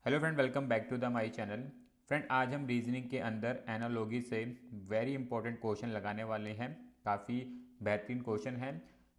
Hello friend, welcome back to the my channel. Friend, आज हम reasoning के अंदर एनालॉगी से वेरी इंपॉर्टेंट क्वेश्चन लगाने वाले हैं। काफ़ी बेहतरीन क्वेश्चन है।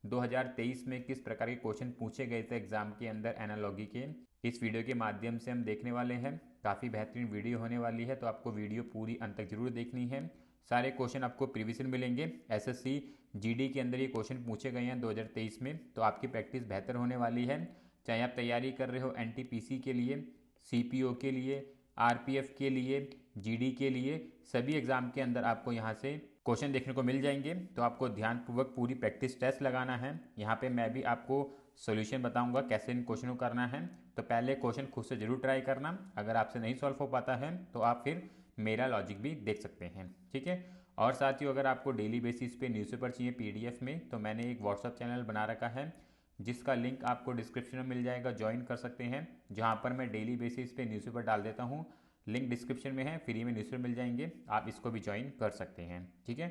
2023 में किस प्रकार के क्वेश्चन पूछे गए थे एग्जाम के अंदर एनालॉगी के, इस वीडियो के माध्यम से हम देखने वाले हैं। काफ़ी बेहतरीन वीडियो होने वाली है, तो आपको वीडियो पूरी अंत तक जरूर देखनी है। सारे क्वेश्चन आपको प्रीवियस ईयर मिलेंगे। एसएससी जीडी के अंदर ये क्वेश्चन पूछे गए हैं 2023 में, तो आपकी प्रैक्टिस बेहतर होने वाली है। चाहे आप तैयारी कर रहे हो एनटीपीसी के लिए, सीपीओ के लिए, आरपीएफ के लिए, जीडी के लिए, सभी एग्जाम के अंदर आपको यहाँ से क्वेश्चन देखने को मिल जाएंगे। तो आपको ध्यानपूर्वक पूरी प्रैक्टिस टेस्ट लगाना है। यहाँ पे मैं भी आपको सॉल्यूशन बताऊंगा कैसे इन क्वेश्चनों को करना है। तो पहले क्वेश्चन खुद से जरूर ट्राई करना। अगर आपसे नहीं सॉल्व हो पाता है तो आप फिर मेरा लॉजिक भी देख सकते हैं, ठीक है। और साथियों, अगर आपको डेली बेसिस पे न्यूज़पेपर चाहिए पीडीएफ में, तो मैंने एक व्हाट्सअप चैनल बना रखा है जिसका लिंक आपको डिस्क्रिप्शन में मिल जाएगा, ज्वाइन कर सकते हैं। जहां पर मैं डेली बेसिस पे न्यूज़पेपर डाल देता हूं। लिंक डिस्क्रिप्शन में है, फ्री में न्यूज़पेपर मिल जाएंगे, आप इसको भी ज्वाइन कर सकते हैं, ठीक है।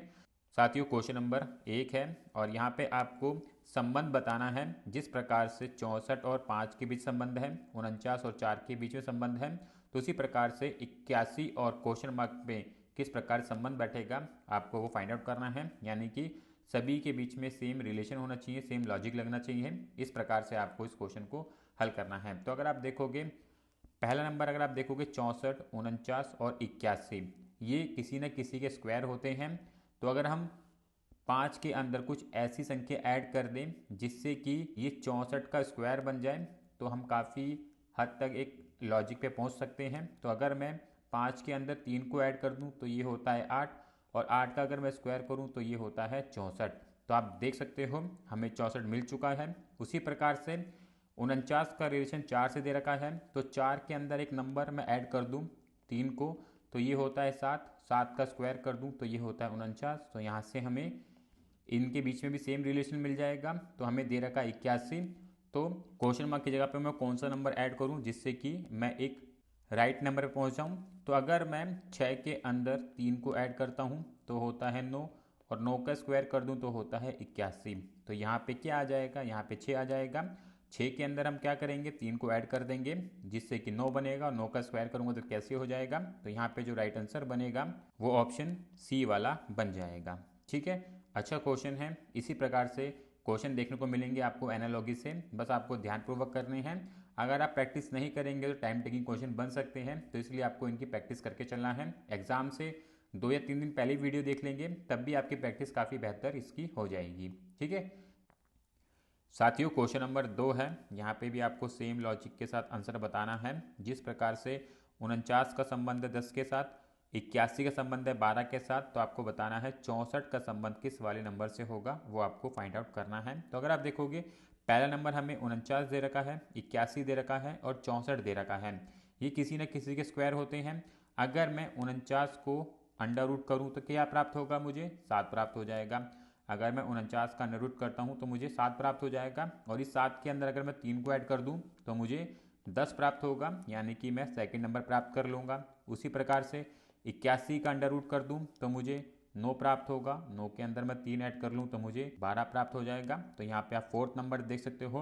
साथियों, क्वेश्चन नंबर 1 है और यहाँ पे आपको संबंध बताना है। जिस प्रकार से 64 और 5 के बीच संबंध है, 49 और 4 के बीच में संबंध है, तो उसी प्रकार से 81 और क्वेश्चन मार्क पे किस प्रकार संबंध बैठेगा, आपको वो फाइंड आउट करना है। यानी कि सभी के बीच में सेम रिलेशन होना चाहिए, सेम लॉजिक लगना चाहिए। इस प्रकार से आपको इस क्वेश्चन को हल करना है। तो अगर आप देखोगे, पहला नंबर अगर आप देखोगे 64, 49 और 81, ये किसी न किसी के स्क्वायर होते हैं। तो अगर हम 5 के अंदर कुछ ऐसी संख्या ऐड कर दें जिससे कि ये 64 का स्क्वायर बन जाए, तो हम काफ़ी हद तक एक लॉजिक पे पहुंच सकते हैं। तो अगर मैं 5 के अंदर 3 को ऐड कर दूं तो ये होता है 8, और 8 का अगर मैं स्क्वायर करूं तो ये होता है 64। तो आप देख सकते हो हमें 64 मिल चुका है। उसी प्रकार से 49 का रिलेशन 4 से दे रखा है, तो 4 के अंदर एक नंबर मैं ऐड कर दूं 3 को, तो ये होता है 7। 7 का स्क्वायर कर दूं तो ये होता है 49। तो यहाँ से हमें इनके बीच में भी सेम रिलेशन मिल जाएगा। तो हमें दे रखा 81। तो क्वेश्चन मार्क की जगह पे मैं कौन सा नंबर ऐड करूं जिससे कि मैं एक राइट नंबर पे पहुंच जाऊं। तो अगर मैं 6 के अंदर 3 को ऐड करता हूं तो होता है 9, और 9 का स्क्वायर कर दूं तो होता है 81। तो यहाँ पे क्या आ जाएगा, यहाँ पे 6 आ जाएगा। 6 के अंदर हम क्या करेंगे, 3 को ऐड कर देंगे जिससे कि 9 बनेगा, और 9 का स्क्वायर करूंगा तो कैसे हो जाएगा। तो यहाँ पे जो राइट आंसर बनेगा वो ऑप्शन सी वाला बन जाएगा, ठीक है। अच्छा क्वेश्चन है। इसी प्रकार से क्वेश्चन देखने को मिलेंगे आपको एनालॉगी से, बस आपको ध्यानपूर्वक करने हैं। अगर आप प्रैक्टिस नहीं करेंगे तो टाइम टेकिंग क्वेश्चन बन सकते हैं, तो इसलिए आपको इनकी प्रैक्टिस करके चलना है। एग्जाम से 2 या 3 दिन पहले वीडियो देख लेंगे, तब भी आपकी प्रैक्टिस काफ़ी बेहतर इसकी हो जाएगी, ठीक है। साथियों, क्वेश्चन नंबर 2 है। यहाँ पे भी आपको सेम लॉजिक के साथ आंसर बताना है। जिस प्रकार से 49 का संबंध है 10 के साथ, 81 का संबंध है 12 के साथ, तो आपको बताना है 64 का संबंध किस वाले नंबर से होगा, वो आपको फाइंड आउट करना है। तो अगर आप देखोगे, पहला नंबर हमें 49 दे रखा है, 81 दे रखा है और 64 दे रखा है। ये किसी न किसी के स्क्वायर होते हैं। अगर मैं 49 को अंडर रूट करूँ तो क्या प्राप्त होगा, मुझे 7 प्राप्त हो जाएगा। अगर मैं 49 का अंडर रूट करता हूँ तो मुझे 7 प्राप्त हो जाएगा, और इस 7 के अंदर अगर मैं 3 को ऐड कर दूँ तो मुझे 10 प्राप्त होगा, यानी कि मैं सेकंड नंबर प्राप्त कर लूँगा। उसी प्रकार से 81 का अंडर रूट कर दूँ तो मुझे 9 प्राप्त होगा। 9 के अंदर मैं 3 ऐड कर लूँ तो मुझे 12 प्राप्त हो जाएगा। तो यहाँ पे आप फोर्थ नंबर देख सकते हो।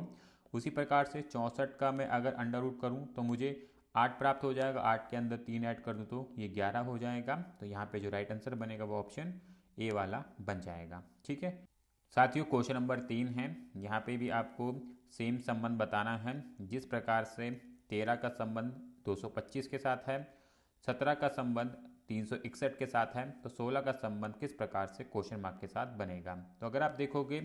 उसी प्रकार से 64 का मैं अगर अंडर रूट करूँ तो मुझे 8 प्राप्त हो जाएगा। 8 के अंदर 3 ऐड कर दूँ तो ये 11 हो जाएगा। तो यहाँ पे जो राइट आंसर बनेगा वो ऑप्शन ए वाला बन जाएगा, ठीक है। साथियों, क्वेश्चन नंबर 3 है। यहाँ पे भी आपको सेम संबंध बताना है। जिस प्रकार से 13 का संबंध 225 के साथ है, 17 का संबंध 361 के साथ है, तो 16 का संबंध किस प्रकार से क्वेश्चन मार्क के साथ बनेगा। तो अगर आप देखोगे,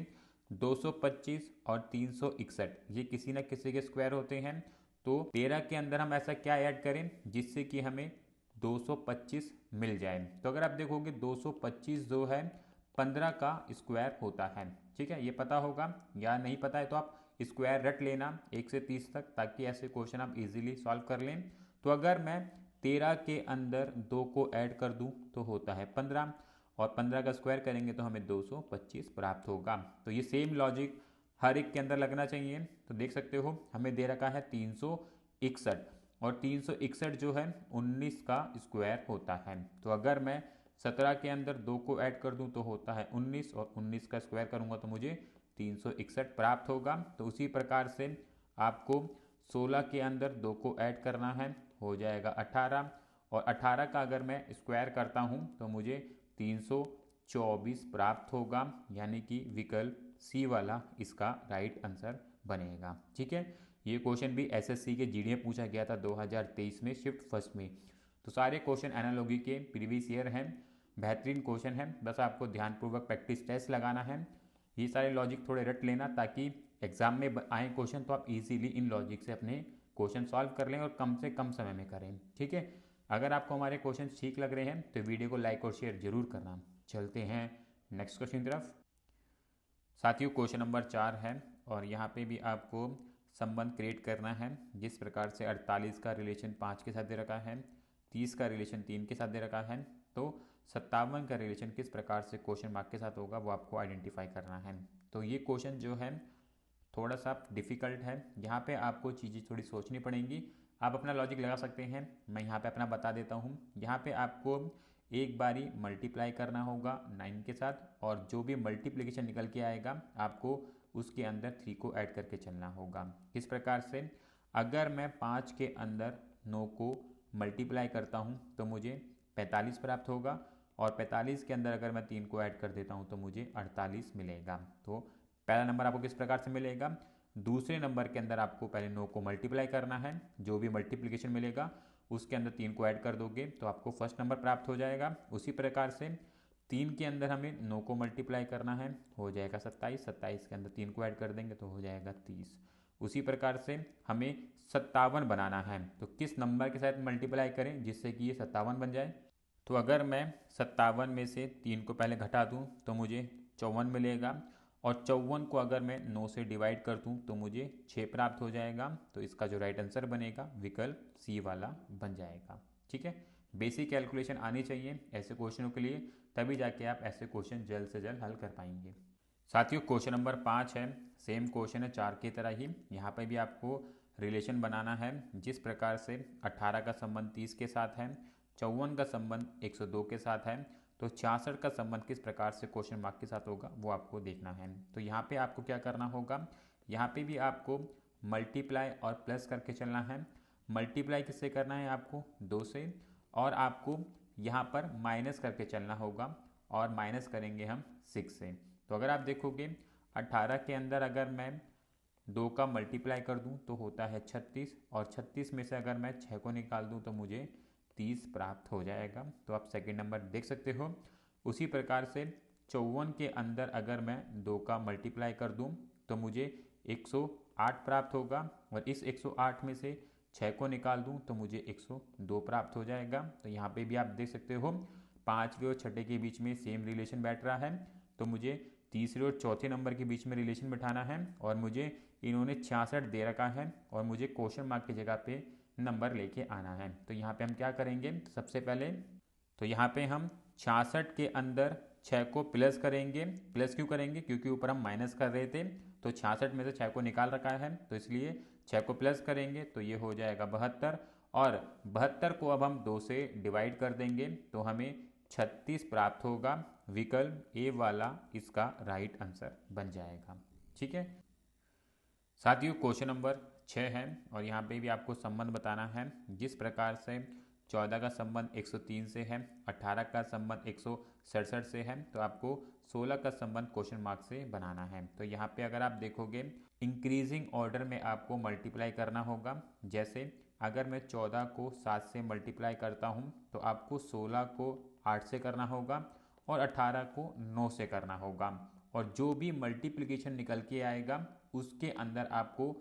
225 और 361 ये किसी न किसी के स्क्वायर होते हैं। तो 13 के अंदर हम ऐसा क्या ऐड करें जिससे कि हमें 225 मिल जाए। तो अगर आप देखोगे 225 जो है 15 का स्क्वायर होता है, ठीक है। ये पता होगा, या नहीं पता है तो आप स्क्वायर रट लेना 1 से 30 तक, ताकि ऐसे क्वेश्चन आप इजीली सॉल्व कर लें। तो अगर मैं 13 के अंदर 2 को ऐड कर दूं तो होता है 15, और 15 का स्क्वायर करेंगे तो हमें 225 प्राप्त होगा। तो ये सेम लॉजिक हर एक के अंदर लगना चाहिए। तो देख सकते हो हमें दे रखा है 361, और 361 जो है 19 का स्क्वायर होता है। तो अगर मैं 17 के अंदर 2 को ऐड कर दूं तो होता है 19, और 19 का स्क्वायर करूंगा तो मुझे 361 प्राप्त होगा। तो उसी प्रकार से आपको 16 के अंदर 2 को ऐड करना है, हो जाएगा 18, और 18 का अगर मैं स्क्वायर करता हूँ तो मुझे 324 प्राप्त होगा, यानी कि विकल्प सी वाला इसका राइट आंसर बनेगा। ठीक है, ये क्वेश्चन भी एसएससी के जीडी में पूछा गया था 2023 में शिफ्ट फर्स्ट में। तो सारे क्वेश्चन एनालॉजी के प्रीवियस ईयर हैं, बेहतरीन क्वेश्चन है, बस आपको ध्यानपूर्वक प्रैक्टिस टेस्ट लगाना है। ये सारे लॉजिक थोड़े रट लेना ताकि एग्जाम में आए क्वेश्चन तो आप इजीली इन लॉजिक से अपने क्वेश्चन सॉल्व कर लें और कम से कम समय में करें। ठीक है, अगर आपको हमारे क्वेश्चन ठीक लग रहे हैं तो वीडियो को लाइक और शेयर जरूर करना। चलते हैं नेक्स्ट क्वेश्चन की तरफ। साथियों, क्वेश्चन नंबर 4 है और यहाँ पे भी आपको संबंध क्रिएट करना है। जिस प्रकार से 48 का रिलेशन 5 के साथ दे रखा है, 30 का रिलेशन 3 के साथ दे रखा है, तो 57 का रिलेशन किस प्रकार से क्वेश्चन मार्क के साथ होगा वो आपको आइडेंटिफाई करना है। तो ये क्वेश्चन जो है थोड़ा सा डिफ़िकल्ट है, यहाँ पे आपको चीज़ें थोड़ी सोचनी पड़ेंगी। आप अपना लॉजिक लगा सकते हैं, मैं यहाँ पे अपना बता देता हूँ। यहाँ पे आपको एक बारी मल्टीप्लाई करना होगा 9 के साथ, और जो भी मल्टीप्लिकेशन निकल के आएगा आपको उसके अंदर 3 को ऐड करके चलना होगा। किस प्रकार से, अगर मैं 5 के अंदर 9 को मल्टीप्लाई करता हूँ तो मुझे 45 प्राप्त होगा, और 45 के अंदर अगर मैं 3 को ऐड कर देता हूँ तो मुझे 48 मिलेगा। तो पहला नंबर आपको किस प्रकार से मिलेगा, दूसरे नंबर के अंदर आपको पहले 9 को मल्टीप्लाई करना है, जो भी मल्टीप्लिकेशन मिलेगा उसके अंदर 3 को ऐड कर दोगे तो आपको फर्स्ट नंबर प्राप्त हो जाएगा। उसी प्रकार से 3 के अंदर हमें 9 को मल्टीप्लाई करना है, हो जाएगा 27, 27 के अंदर 3 को ऐड कर देंगे तो हो जाएगा 30। उसी प्रकार से हमें 57 बनाना है, तो किस नंबर के साथ मल्टीप्लाई करें जिससे कि ये 57 बन जाए। तो अगर मैं 57 में से 3 को पहले घटा दूं तो मुझे 54 मिलेगा, और 54 को अगर मैं 9 से डिवाइड कर दूं तो मुझे 6 प्राप्त हो जाएगा। तो इसका जो राइट आंसर बनेगा विकल्प सी वाला बन जाएगा। ठीक है, बेसिक कैलकुलेशन आनी चाहिए ऐसे क्वेश्चनों के लिए, तभी जाके आप ऐसे क्वेश्चन जल्द से जल्द हल कर पाएंगे। साथियों, क्वेश्चन नंबर 5 है, सेम क्वेश्चन है 4 की तरह ही। यहाँ पे भी आपको रिलेशन बनाना है। जिस प्रकार से 18 का संबंध 30 के साथ है, 54 का संबंध 102 के साथ है, तो 66 का संबंध किस प्रकार से क्वेश्चन मार्क के साथ होगा वो आपको देखना है। तो यहाँ पे आपको क्या करना होगा, यहाँ पे भी आपको मल्टीप्लाई और प्लस करके चलना है। मल्टीप्लाई किससे करना है, आपको 2 से, और आपको यहाँ पर माइनस करके चलना होगा, और माइनस करेंगे हम 6 से। तो अगर आप देखोगे 18 के अंदर अगर मैं 2 का मल्टीप्लाई कर दूं तो होता है 36, और 36 में से अगर मैं 6 को निकाल दूं तो मुझे 30 प्राप्त हो जाएगा। तो आप सेकंड नंबर देख सकते हो। उसी प्रकार से 54 के अंदर अगर मैं 2 का मल्टीप्लाई कर दूं तो मुझे 108 प्राप्त होगा, और इस 108 में से 6 को निकाल दूं तो मुझे 102 प्राप्त हो जाएगा। तो यहाँ पे भी आप देख सकते हो 5वें और 6ठे के बीच में सेम रिलेशन बैठ रहा है, तो मुझे तीसरे और चौथे नंबर के बीच में रिलेशन बिठाना है, और मुझे इन्होंने 66 दे रखा है और मुझे क्वेश्चन मार्क की जगह पे नंबर लेके आना है। तो यहाँ पे हम क्या करेंगे, सबसे पहले तो यहाँ पे हम 66 के अंदर 6 को प्लस करेंगे। प्लस क्यों करेंगे, क्योंकि ऊपर हम माइनस कर रहे थे, तो 66 में से 6 को निकाल रखा है तो इसलिए 6 को प्लस करेंगे तो ये हो जाएगा 72, और 72 को अब हम 2 से डिवाइड कर देंगे तो हमें 36 प्राप्त होगा। विकल्प ए वाला इसका राइट आंसर बन जाएगा। ठीक है साथियों, क्वेश्चन नंबर 6 है और यहाँ पे भी आपको संबंध बताना है। जिस प्रकार से 14 का संबंध 103 से है, 18 का संबंध 167 से है, तो आपको 16 का संबंध क्वेश्चन मार्क से बनाना है। तो यहाँ पे अगर आप देखोगे इंक्रीजिंग ऑर्डर में आपको मल्टीप्लाई करना होगा। जैसे अगर मैं 14 को 7 से मल्टीप्लाई करता हूँ तो आपको 16 को 8 से करना होगा, और 18 को 9 से करना होगा, और जो भी मल्टीप्लिकेशन निकल के आएगा उसके अंदर आपको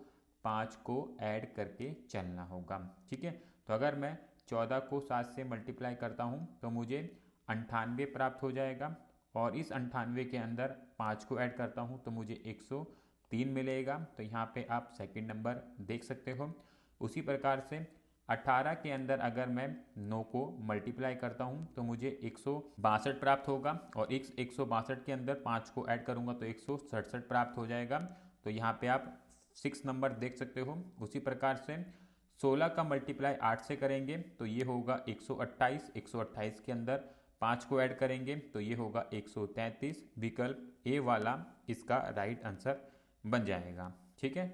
5 को ऐड करके चलना होगा। ठीक है, तो अगर मैं 14 को 7 से मल्टीप्लाई करता हूँ तो मुझे 98 प्राप्त हो जाएगा, और इस 98 के अंदर 5 को ऐड करता हूँ तो मुझे 103 मिलेगा। तो यहाँ पे आप सेकंड नंबर देख सकते हो। उसी प्रकार से 18 के अंदर अगर मैं 9 को मल्टीप्लाई करता हूँ तो मुझे 162 प्राप्त होगा, और इस 162 के अंदर 5 को ऐड करूँगा तो 167 प्राप्त हो जाएगा। तो यहाँ पे आप 6 नंबर देख सकते हो। उसी प्रकार से 16 का मल्टीप्लाई 8 से करेंगे तो ये होगा 128, 128 के अंदर 5 को ऐड करेंगे तो ये होगा 133। विकल्प ए वाला इसका राइट आंसर बन जाएगा। ठीक है,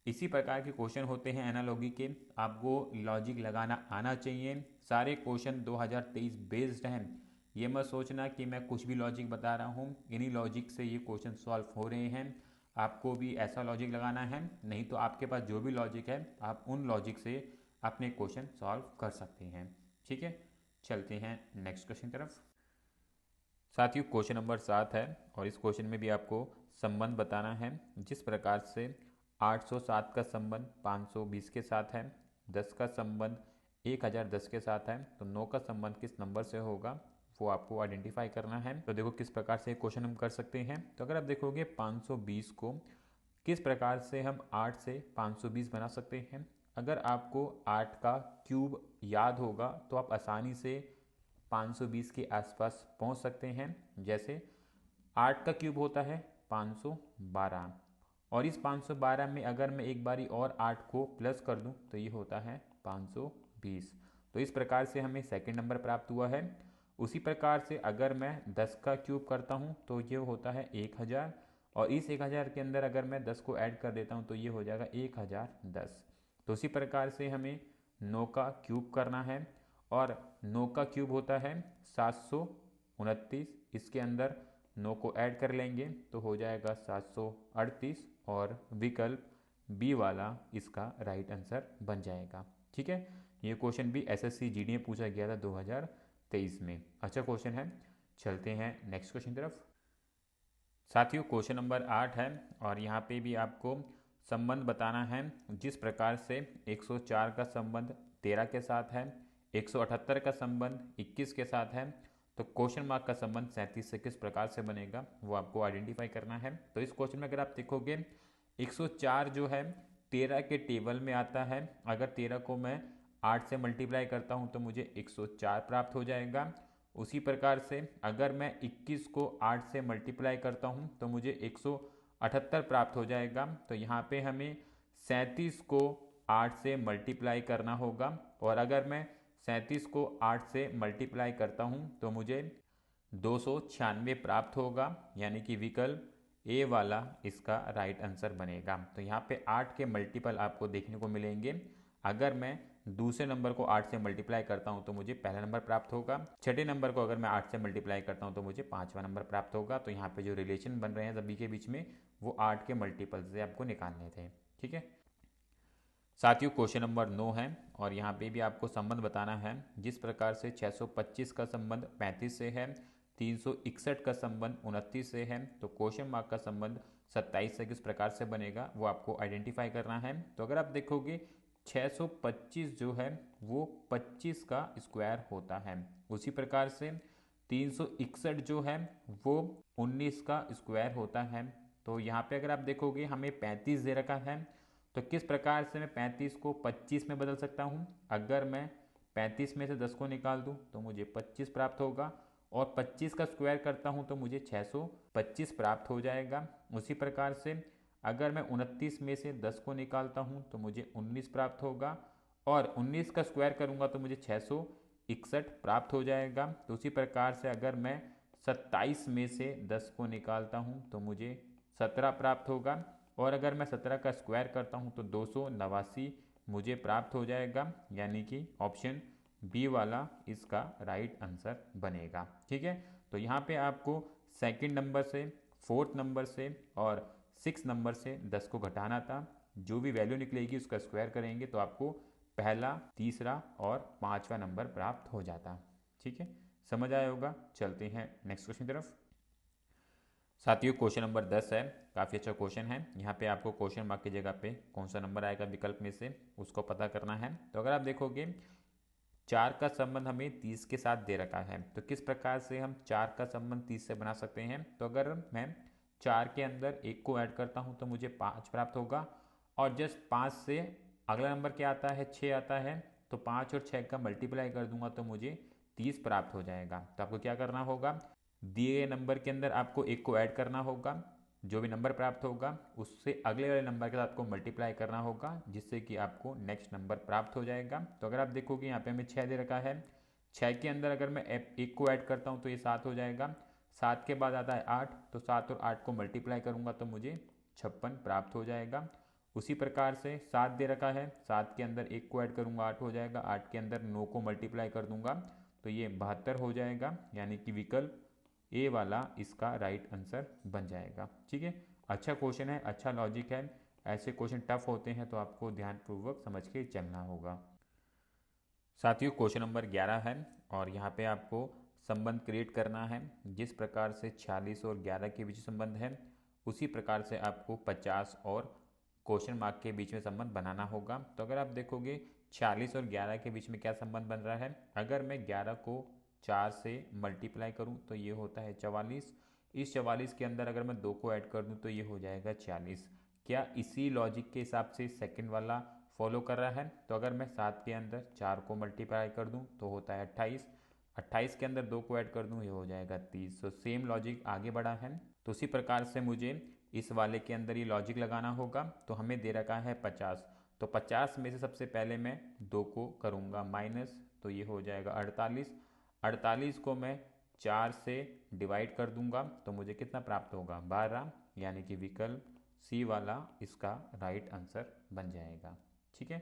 इसी प्रकार के क्वेश्चन होते हैं एनालॉजी के, आपको लॉजिक लगाना आना चाहिए। सारे क्वेश्चन 2023 बेस्ड हैं, ये मत सोचना कि मैं कुछ भी लॉजिक बता रहा हूँ, इन्हीं लॉजिक से ये क्वेश्चन सॉल्व हो रहे हैं। आपको भी ऐसा लॉजिक लगाना है, नहीं तो आपके पास जो भी लॉजिक है आप उन लॉजिक से अपने क्वेश्चन सॉल्व कर सकते हैं। ठीक है, चलते हैं नेक्स्ट क्वेश्चन तरफ। साथियों क्वेश्चन नंबर 7 है और इस क्वेश्चन में भी आपको संबंध बताना है। जिस प्रकार से 807 का संबंध 520 के साथ है, 10 का संबंध 1010 के साथ है, तो 9 का संबंध किस नंबर से होगा वो आपको आइडेंटिफाई करना है। तो देखो किस प्रकार से क्वेश्चन हम कर सकते हैं। तो अगर आप देखोगे 520 को किस प्रकार से हम 8 से 520 बना सकते हैं। अगर आपको 8 का क्यूब याद होगा तो आप आसानी से 520 के आसपास पहुंच सकते हैं। जैसे 8 का क्यूब होता है 512, और इस 512 में अगर मैं एक बारी और 8 को प्लस कर दूं तो ये होता है 520। तो इस प्रकार से हमें सेकंड नंबर प्राप्त हुआ है। उसी प्रकार से अगर मैं 10 का क्यूब करता हूं तो ये होता है 1000, और इस 1000 के अंदर अगर मैं 10 को ऐड कर देता हूं तो ये हो जाएगा 1010। तो उसी प्रकार से हमें 9 का क्यूब करना है, और 9 का क्यूब होता है 729। इसके अंदर 9 को ऐड कर लेंगे तो हो जाएगा 738, और विकल्प बी वाला इसका राइट आंसर बन जाएगा। ठीक है, ये क्वेश्चन भी एसएससी जीडी में पूछा गया था 2023 में। अच्छा क्वेश्चन है, चलते हैं नेक्स्ट क्वेश्चन तरफ। साथियों क्वेश्चन नंबर 8 है और यहाँ पे भी आपको संबंध बताना है। जिस प्रकार से 104 का संबंध 13 के साथ है, 178 का संबंध 21 के साथ है, तो क्वेश्चन मार्क का संबंध 37 से किस प्रकार से बनेगा वो आपको आइडेंटिफाई करना है। तो इस क्वेश्चन में अगर आप देखोगे 104 जो है 13 के टेबल में आता है। अगर 13 को मैं 8 से मल्टीप्लाई करता हूँ तो मुझे 104 प्राप्त हो जाएगा। उसी प्रकार से अगर मैं 21 को 8 से मल्टीप्लाई करता हूँ तो मुझे 178 प्राप्त हो जाएगा। तो यहाँ पे हमें 37 को 8 से मल्टीप्लाई करना होगा, और अगर मैं 37 को 8 से मल्टीप्लाई करता हूँ तो मुझे 296 प्राप्त होगा, यानी कि विकल्प ए वाला इसका राइट आंसर बनेगा। तो यहाँ पे 8 के मल्टीपल आपको देखने को मिलेंगे। अगर मैं दूसरे नंबर को 8 से मल्टीप्लाई करता हूँ तो मुझे पहला नंबर प्राप्त होगा। छठे नंबर को अगर मैं 8 से मल्टीप्लाई करता हूँ तो मुझे 5वां नंबर प्राप्त होगा। तो यहाँ पे जो रिलेशन बन रहे हैं सभी के बीच में वो 8 के मल्टीपल से आपको निकालने थे। ठीक है साथियों, क्वेश्चन नंबर 9 है और यहाँ पे भी आपको संबंध बताना है। जिस प्रकार से 625 का संबंध 35 से है, 361 का संबंध 29 से है, तो क्वेश्चन मार्क का संबंध 27 से किस प्रकार से बनेगा वो आपको आइडेंटिफाई करना है। तो अगर आप देखोगे 625 जो है वो 25 का स्क्वायर होता है। उसी प्रकार से 361 जो है वो 19 का स्क्वायर होता है। तो यहाँ पे अगर आप देखोगे हमें 35 दे रखा है, तो किस प्रकार से मैं 35 को 25 में बदल सकता हूँ। अगर मैं 35 में से 10 को निकाल दूँ तो मुझे 25 प्राप्त होगा, और 25 का स्क्वायर करता हूँ तो मुझे 625 प्राप्त हो जाएगा। उसी प्रकार से अगर मैं 29 में से 10 को निकालता हूँ तो मुझे 19 प्राप्त होगा, और 19 का स्क्वायर करूँगा तो मुझे 661 प्राप्त हो जाएगा। तो उसी प्रकार से अगर मैं 27 में से 10 को निकालता हूँ तो मुझे 17 प्राप्त होगा, और अगर मैं 17 का स्क्वायर करता हूँ तो 289 मुझे प्राप्त हो जाएगा, यानी कि ऑप्शन बी वाला इसका राइट आंसर बनेगा। ठीक है, तो यहाँ पे आपको सेकंड नंबर से, फोर्थ नंबर से और 6 नंबर से 10 को घटाना था। जो भी वैल्यू निकलेगी उसका स्क्वायर करेंगे तो आपको पहला, तीसरा और 5वां नंबर प्राप्त हो जाता। ठीक है, समझ आया होगा। चलते हैं नेक्स्ट क्वेश्चन की तरफ। साथियों क्वेश्चन नंबर 10 है, काफ़ी अच्छा क्वेश्चन है। यहाँ पे आपको क्वेश्चन मार्क की जगह पे कौन सा नंबर आएगा विकल्प में से उसको पता करना है। तो अगर आप देखोगे 4 का संबंध हमें 30 के साथ दे रखा है, तो किस प्रकार से हम 4 का संबंध 30 से बना सकते हैं। तो अगर मैं 4 के अंदर 1 को ऐड करता हूँ तो मुझे 5 प्राप्त होगा, और जस्ट 5 से अगला नंबर क्या आता है, 6 आता है, तो 5 और 6 का मल्टीप्लाई कर दूंगा तो मुझे 30 प्राप्त हो जाएगा। तो आपको क्या करना होगा, दिए गए नंबर के अंदर आपको 1 को ऐड करना होगा, जो भी नंबर प्राप्त होगा उससे अगले वाले नंबर के साथ आपको मल्टीप्लाई करना होगा, जिससे कि आपको नेक्स्ट नंबर प्राप्त हो जाएगा। तो अगर आप देखोगे यहाँ पे हमें 6 दे रखा है, 6 के अंदर अगर मैं 1 को ऐड करता हूँ तो ये 7 हो जाएगा। 7 के बाद आता है 8, तो 7 और 8 को मल्टीप्लाई करूँगा तो मुझे 56 प्राप्त हो जाएगा। उसी प्रकार से 7 दे रखा है, 7 के अंदर 1 को ऐड करूँगा 8 हो जाएगा, 8 के अंदर 9 को मल्टीप्लाई कर दूंगा तो ये 72 हो जाएगा, यानी कि विकल्प ए वाला इसका राइट आंसर बन जाएगा। ठीक है, अच्छा क्वेश्चन है, अच्छा लॉजिक है। ऐसे क्वेश्चन टफ होते हैं तो आपको ध्यानपूर्वक समझ के चलना होगा। साथियों क्वेश्चन नंबर 11 है और यहाँ पे आपको संबंध क्रिएट करना है। जिस प्रकार से 46 और 11 के बीच संबंध है उसी प्रकार से आपको 50 और क्वेश्चन मार्क के बीच में संबंध बनाना होगा। तो अगर आप देखोगे 46 और 11 के बीच में क्या संबंध बन रहा है, अगर मैं 11 को 4 से मल्टीप्लाई करूं तो ये होता है 44। इस 44 के अंदर अगर मैं 2 को ऐड कर दूं तो ये हो जाएगा 40। क्या इसी लॉजिक के हिसाब से सेकंड वाला फॉलो कर रहा है? तो अगर मैं 7 के अंदर 4 को मल्टीप्लाई कर दूं तो होता है 28, 28 के अंदर 2 को ऐड कर दूं ये हो जाएगा 30। तो सेम लॉजिक आगे बढ़ा है। तो उसी प्रकार से मुझे इस वाले के अंदर ये लॉजिक लगाना होगा। तो हमें दे रखा है 50, तो 50 में से सबसे पहले मैं 2 को करूँगा माइनस, तो ये हो जाएगा 48। 48 को मैं 4 से डिवाइड कर दूंगा तो मुझे कितना प्राप्त होगा 12, यानी कि विकल्प सी वाला इसका राइट आंसर बन जाएगा। ठीक है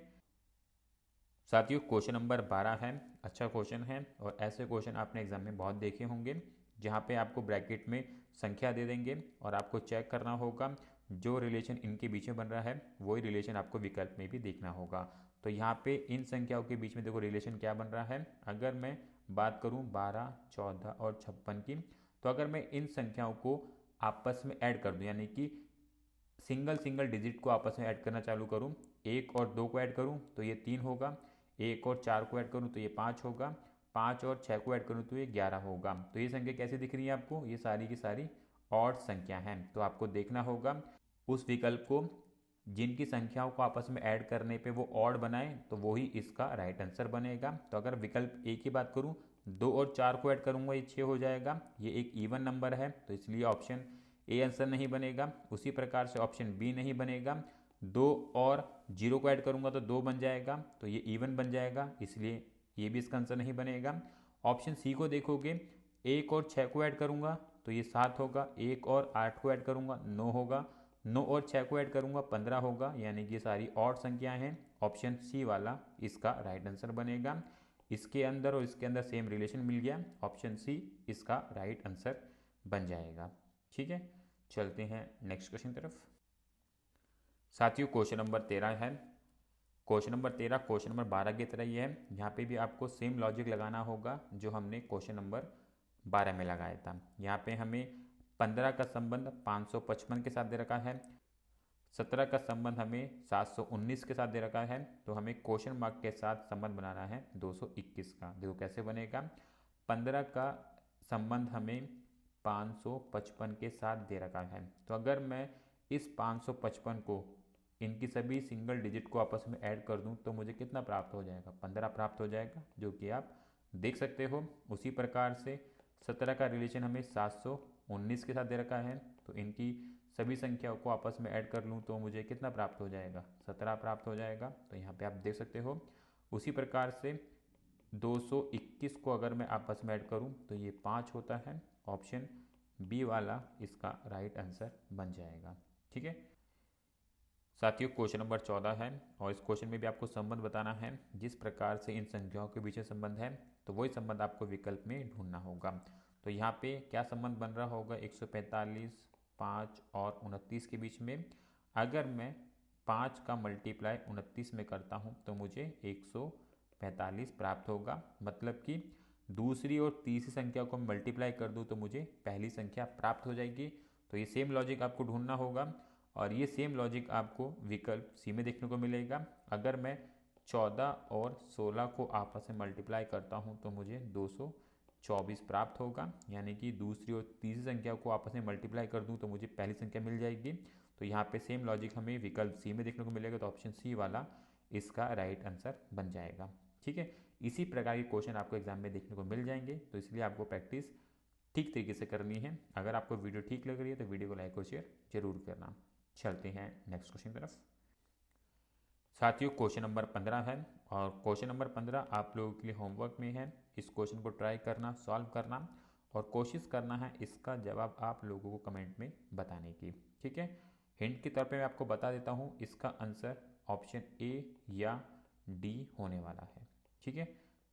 साथियों, क्वेश्चन नंबर 12 है, अच्छा क्वेश्चन है और ऐसे क्वेश्चन आपने एग्जाम में बहुत देखे होंगे जहाँ पे आपको ब्रैकेट में संख्या दे देंगे और आपको चेक करना होगा जो रिलेशन इनके बीच में बन रहा है वही रिलेशन आपको विकल्प में भी देखना होगा। तो यहाँ पे इन संख्याओं के बीच में देखो रिलेशन क्या बन रहा है। अगर मैं बात करूँ 12, 14 और 56 की, तो अगर मैं इन संख्याओं को आपस में ऐड कर दूँ, यानी कि सिंगल सिंगल डिजिट को आपस में ऐड करना चालू करूँ, 1 और 2 को ऐड करूँ तो ये 3 होगा, 1 और 4 को ऐड करूँ तो ये 5 होगा, 5 और 6 को ऐड करूँ तो ये 11 होगा। तो ये संख्या कैसे दिख रही है आपको? ये सारी की सारी ऑड संख्या हैं। तो आपको देखना होगा उस विकल्प को जिनकी संख्याओं को आपस में ऐड करने पे वो ऑड बनाए तो वही इसका राइट आंसर बनेगा। तो अगर विकल्प ए की बात करूँ, 2 और 4 को ऐड करूँगा ये 6 हो जाएगा, ये एक इवन नंबर है तो इसलिए ऑप्शन ए आंसर नहीं बनेगा। उसी प्रकार से ऑप्शन बी नहीं बनेगा, 2 और 0 को ऐड करूँगा तो 2 बन जाएगा तो ये इवन बन जाएगा, इसलिए ये भी इसका आंसर नहीं बनेगा। ऑप्शन सी को देखोगे, 1 और 6 को ऐड करूँगा तो ये 7 होगा, 1 और 8 को ऐड करूँगा 9 होगा, 9 और 6 को ऐड करूँगा 15 होगा, यानी कि ये सारी ऑड संख्याएं हैं। ऑप्शन सी वाला इसका राइट आंसर बनेगा। इसके अंदर और इसके अंदर सेम रिलेशन मिल गया, ऑप्शन सी इसका राइट आंसर बन जाएगा। ठीक है, चलते हैं नेक्स्ट क्वेश्चन तरफ। साथियों क्वेश्चन नंबर 13 है। क्वेश्चन नंबर 13 क्वेश्चन नंबर 12 की तरह ही है। यहाँ पे भी आपको सेम लॉजिक लगाना होगा जो हमने क्वेश्चन नंबर 12 में लगाया था। यहाँ पे हमें 15 का संबंध 555 के साथ दे रखा है, 17 का संबंध हमें 719 के साथ दे रखा है, तो हमें क्वेश्चन मार्क के साथ संबंध बनाना है 221 का। देखो कैसे बनेगा। 15 का संबंध हमें 555 के साथ दे रखा है, तो अगर मैं इस 555 को इनकी सभी सिंगल डिजिट को आपस में ऐड कर दूं तो मुझे कितना प्राप्त हो जाएगा? 15 प्राप्त हो जाएगा, जो कि आप देख सकते हो। उसी प्रकार से 17 का रिलेशन हमें 719 के साथ दे रखा है, तो इनकी सभी संख्याओं को आपस में ऐड कर लूँ तो मुझे कितना प्राप्त हो जाएगा? 17 प्राप्त हो जाएगा। तो यहाँ पे आप देख सकते हो। उसी प्रकार से 221 को अगर मैं आपस में ऐड करूँ तो ये 5 होता है, ऑप्शन बी वाला इसका राइट आंसर बन जाएगा। ठीक है साथियों, क्वेश्चन नंबर 14 है और इस क्वेश्चन में भी आपको संबंध बताना है। जिस प्रकार से इन संख्याओं के बीच में संबंध है तो वही संबंध आपको विकल्प में ढूंढना होगा। तो यहाँ पे क्या संबंध बन रहा होगा? 145, 5 और 29 के बीच में। अगर मैं 5 का मल्टीप्लाई 29 में करता हूँ तो मुझे 145 प्राप्त होगा। मतलब कि दूसरी और तीसरी संख्या को मल्टीप्लाई कर दूँ तो मुझे पहली संख्या प्राप्त हो जाएगी। तो ये सेम लॉजिक आपको ढूंढना होगा और ये सेम लॉजिक आपको विकल्प सी में देखने को मिलेगा। अगर मैं 14 और 16 को आपस में मल्टीप्लाई करता हूँ तो मुझे 224 प्राप्त होगा, यानी कि दूसरी और तीसरी संख्या को आपस में मल्टीप्लाई कर दूँ तो मुझे पहली संख्या मिल जाएगी। तो यहाँ पे सेम लॉजिक हमें विकल्प सी में देखने को मिलेगा, तो ऑप्शन सी वाला इसका राइट आंसर बन जाएगा। ठीक है, इसी प्रकार के क्वेश्चन आपको एग्जाम में देखने को मिल जाएंगे, तो इसलिए आपको प्रैक्टिस ठीक तरीके से करनी है। अगर आपको वीडियो ठीक लग रही है तो वीडियो को लाइक और शेयर जरूर करना। चलते हैं नेक्स्ट क्वेश्चन की तरफ। साथियों क्वेश्चन नंबर 15 है और क्वेश्चन नंबर 15 आप लोगों के लिए होमवर्क में है। इस क्वेश्चन को ट्राई करना, सॉल्व करना और कोशिश करना है इसका जवाब आप लोगों को कमेंट में बताने की। ठीक है, हिंट के तौर पे मैं आपको बता देता हूँ, इसका आंसर ऑप्शन ए या डी होने वाला है। ठीक है,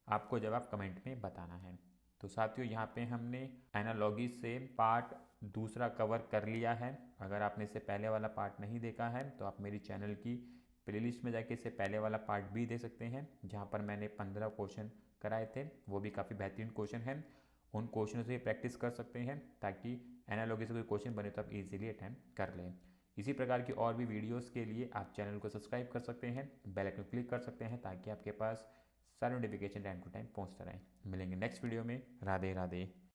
आपको जवाब कमेंट में बताना है। तो साथियों, यहाँ पे हमने एनालॉगी से पार्ट दूसरा कवर कर लिया है। अगर आपने इससे पहले वाला पार्ट नहीं देखा है तो आप मेरी चैनल की प्लेलिस्ट में जाके इससे पहले वाला पार्ट भी दे सकते हैं, जहाँ पर मैंने 15 क्वेश्चन कराए थे। वो भी काफ़ी बेहतरीन क्वेश्चन हैं। उन क्वेश्चनों से प्रैक्टिस कर सकते हैं ताकि एनालॉगी से कोई क्वेश्चन बने तो आप इजीली अटैम्प्ट कर लें। इसी प्रकार की और भी वीडियोस के लिए आप चैनल को सब्सक्राइब कर सकते हैं, बेल आइकन क्लिक कर सकते हैं ताकि आपके पास सारे नोटिफिकेशन टाइम टू टाइम पहुंचते रहें। मिलेंगे नेक्स्ट वीडियो में। राधे राधे।